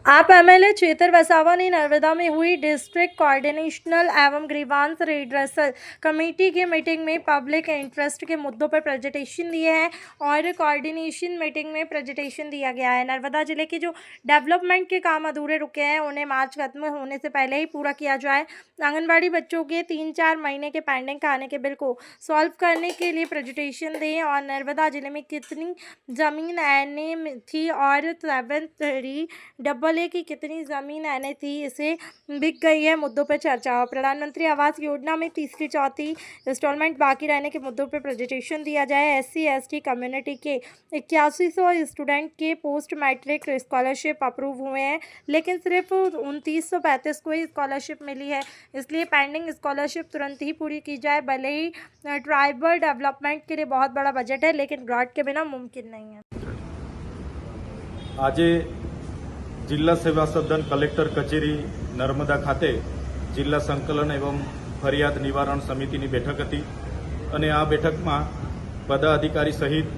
आप एमएलए चेतर वसावा ने नर्मदा में हुई डिस्ट्रिक्ट कोऑर्डिनेशनल एवं ग्रीवांस रिड्रेसल कमेटी की मीटिंग में पब्लिक इंटरेस्ट के मुद्दों पर प्रेजेंटेशन दिए हैं और कोऑर्डिनेशन मीटिंग में प्रेजेंटेशन दिया गया है। नर्मदा जिले के जो डेवलपमेंट के काम अधूरे रुके हैं उन्हें मार्च खत्म होने से पहले ही पूरा किया जाए। आंगनबाड़ी बच्चों के 3-4 महीने के पेंडिंग खाने के बिल को सॉल्व करने के लिए प्रेजेंटेशन दें और नर्मदा जिले में कितनी ज़मीन एनए थी और 7 की कितनी ज़मीन एनए थी इसे बिक गई है, मुद्दों पर चर्चा। प्रधानमंत्री आवास योजना में तीसरी चौथी इंस्टॉलमेंट बाकी रहने के मुद्दों पर प्रेजेंटेशन दिया जाए। SC/ST कम्युनिटी के 8100 स्टूडेंट के पोस्ट मैट्रिक स्कॉलरशिप अप्रूव हुए हैं, लेकिन सिर्फ 2935 को ही स्कॉलरशिप मिली है, इसलिए पेंडिंग स्कॉलरशिप तुरंत ही पूरी की जाए। भले ही ट्राइबल डेवलपमेंट के लिए बहुत बड़ा बजट है, लेकिन ग्रांट के बिना मुमकिन नहीं है। आज जिला सेवा सदन कलेक्टर कचेरी नर्मदा खाते जिला संकलन एवं फरियाद निवारण समितिની બેઠક હતી અને આ બેઠકમાં પદાધિકારી સહિત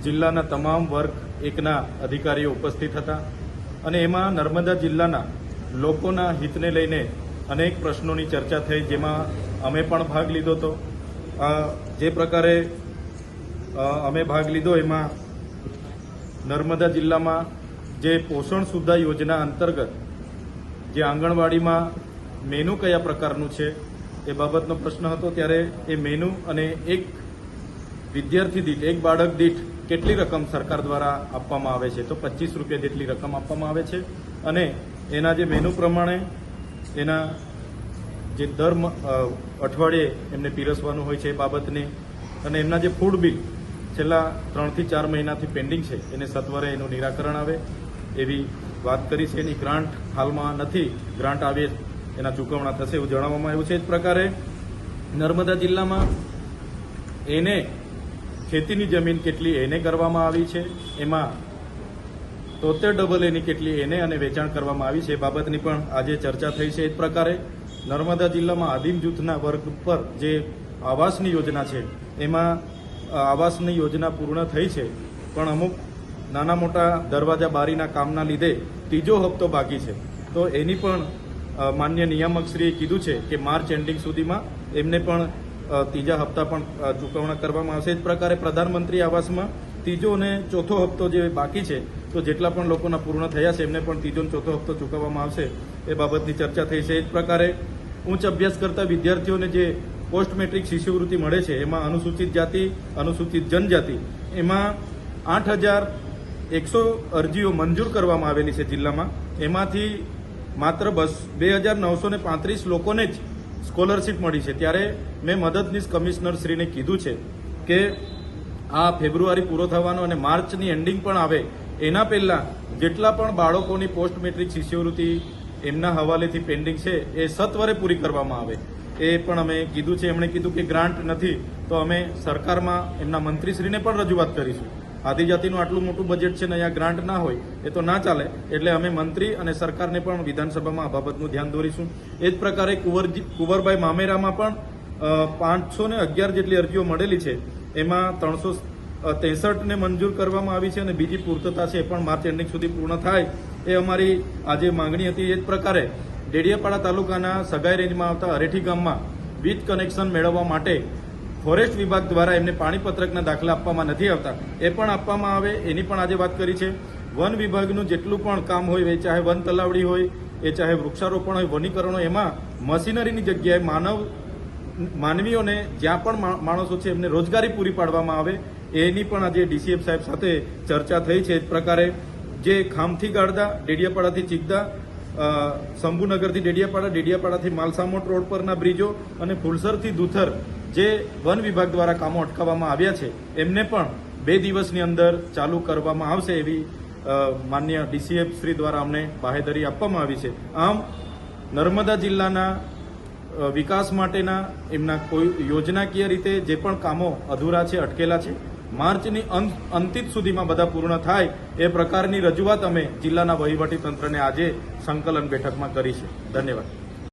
જિલ્લાના તમામ વર્ગ એકના અધિકારીઓ ઉપસ્થિત હતા અને એમાં નર્મદા જિલ્લાના લોકોના હિતને લઈને અનેક પ્રશ્નોની ચર્ચા થઈ, જેમાં અમે પણ ભાગ લીધો હતો। જે પ્રકારે અમે ભાગ લીધો એમાં નર્મદા જિલ્લામાં જે પોષણ સુવિધા યોजना અંતર્ગત જે આંગણવાડીમાં મેનુ કયા પ્રકારનું છે એ બાબતનો પ્રશ્ન હતો, ત્યારે એ મેનુ અને એક વિદ્યાર્થી દીઠ એક બાળક દીઠ કેટલી રકમ સરકાર દ્વારા આપવામાં આવે છે, તો 25 રૂપિયા જેટલી રકમ આપવામાં આવે છે અને એના જે મેનુ પ્રમાણે એના જે દર અઠવાડિયે એમને પીરસવાનું હોય છે એ બાબતની અને એમના જે ફૂડ બિલ છેલ્લા 3 થી 4 મહિનાથી પેન્ડિંગ છે એને સત્વરે એનું નિરાકરણ આવે એવી વાત કરી છે। એની ગ્રાન્ટ હાલમાં નથી, ગ્રાન્ટ આવે એના ચૂકવણા થશે એવું જણાવવામાં આવ્યું છે। એ જ પ્રકારે નર્મદા જિલ્લામાં એને ખેતીની જમીન કેટલી એને કરવામાં આવી છે, એમાં 73 કેટલી એને અને વેચાણ કરવામાં આવી છે એ બાબતની પણ આજે ચર્ચા થઈ છે। એ જ પ્રકારે નર્મદા જિલ્લામાં આદિમ જૂથના વર્ગ પર જે આવાસની યોજના છે એમાં આવાસની યોजना પૂર્ણ થઈ છે, પણ અમુક નાના મોટા દરવાજા બારીના કામના લીધે ત્રીજો હપ્તો બાકી છે, તો એની પણ માન્ય નિયામકશ્રીએ કીધું છે કે માર્ચ એન્ડિંગ સુધીમાં એમને પણ ત્રીજા હપ્તા પણ ચૂકવણા કરવામાં આવશે। એ જ પ્રકારે પ્રધાનમંત્રી આવાસમાં ત્રીજો અને ચોથો હપ્તો જે બાકી છે, તો જેટલા પણ લોકોના પૂર્ણ થયા છે એમને પણ ત્રીજો અને ચોથો હપ્તો ચૂકવવામાં આવશે એ બાબતની ચર્ચા થઈ છે। એ જ પ્રકારે ઉચ્ચ અભ્યાસ કરતા વિદ્યાર્થીઓને જે પોસ્ટ મેટ્રિક શિષ્યવૃત્તિ મળે છે એમાં અનુસૂચિત જાતિ અનુસૂચિત જનજાતિ એમાં 8100 અરજીઓ મંજૂર કરવામાં આવેલી છે જિલ્લામાં, એમાંથી માત્ર 2935 લોકોને જ સ્કોલરશીપ મળી છે। ત્યારે મેં મદદનીશ કમિશનરશ્રીને કીધું છે કે આ ફેબ્રુઆરી પૂરો થવાનો અને માર્ચની એન્ડિંગ પણ આવે એના પહેલા જેટલા પણ બાળકોની પોસ્ટ મેટ્રિક શિષ્યવૃત્તિ એમના હવાલેથી પેન્ડિંગ છે એ સત્વરે પૂરી કરવામાં આવે એ પણ અમે કીધું છે। એમણે કીધું કે ગ્રાન્ટ નથી તો અમે સરકારમાં એમના મંત્રીશ્રીને પણ રજૂઆત કરીશું। આદિજાતિનું આટલું મોટું બજેટ છે ને અહીંયા ગ્રાન્ટ ના હોય એ તો ના ચાલે, એટલે અમે મંત્રી અને સરકારને પણ વિધાનસભામાં આ બાબતનું ધ્યાન દોરીશું। એ જ પ્રકારે કુંવરબાઈ મામેરામાં પણ 511 જેટલી અરજીઓ મળેલી છે, એમાં 363ને મંજૂર કરવામાં આવી છે અને બીજી પૂર્તતા છે એ પણ માર્ચ એન્ડિંગ સુધી પૂર્ણ થાય એ અમારી આજે માંગણી હતી। એ જ પ્રકારે ડેડિયાપાડા તાલુકાના સગાઈ રેન્જમાં આવતા અરેઠી ગામમાં વીજ કનેક્શન મેળવવા માટે ફોરેસ્ટ વિભાગ દ્વારા એમને પાણીપત્રકના દાખલા આપવામાં નથી આવતા, એ પણ આપવામાં આવે એની પણ આજે વાત કરી છે। વન વિભાગનું જેટલું પણ કામ હોય, એ ચાહે વન તલાવડી હોય, એ ચાહે વૃક્ષારોપણ હોય, વનીકરણ હોય, એમાં મશીનરીની જગ્યાએ માનવીઓને જ્યાં પણ માણસો છે એમને રોજગારી પૂરી પાડવામાં આવે એની પણ આજે DCF સાહેબ સાથે ચર્ચા થઈ છે। એ જ પ્રકારે જે ખામથી ગાળદા, ડેડિયાપાડાથી ચીકદા, શંભુનગરથી ડેડિયાપાડાથી માલસામોટ રોડ પરના બ્રિજો અને ફુલસરથી દુથર જે વન વિભાગ દ્વારા કામો અટકાવવામાં આવ્યા છે એમને પણ 2 દિવસની અંદર ચાલુ કરવામાં આવશે એવી માન્ય DCF શ્રી દ્વારા અમને બાહેધરી આપવામાં આવી છે। આમ નર્મદા જિલ્લાના વિકાસ માટેના એમના કોઈ યોજનાકીય રીતે જે પણ કામો અધૂરા છે, અટકેલા છે, માર્ચની અંતિમ સુધીમાં બધા પૂર્ણ થાય એ પ્રકારની રજૂઆત અમે જિલ્લાના વહીવટી તંત્રને આજે સંકલન બેઠકમાં કરી છે। ધન્યવાદ।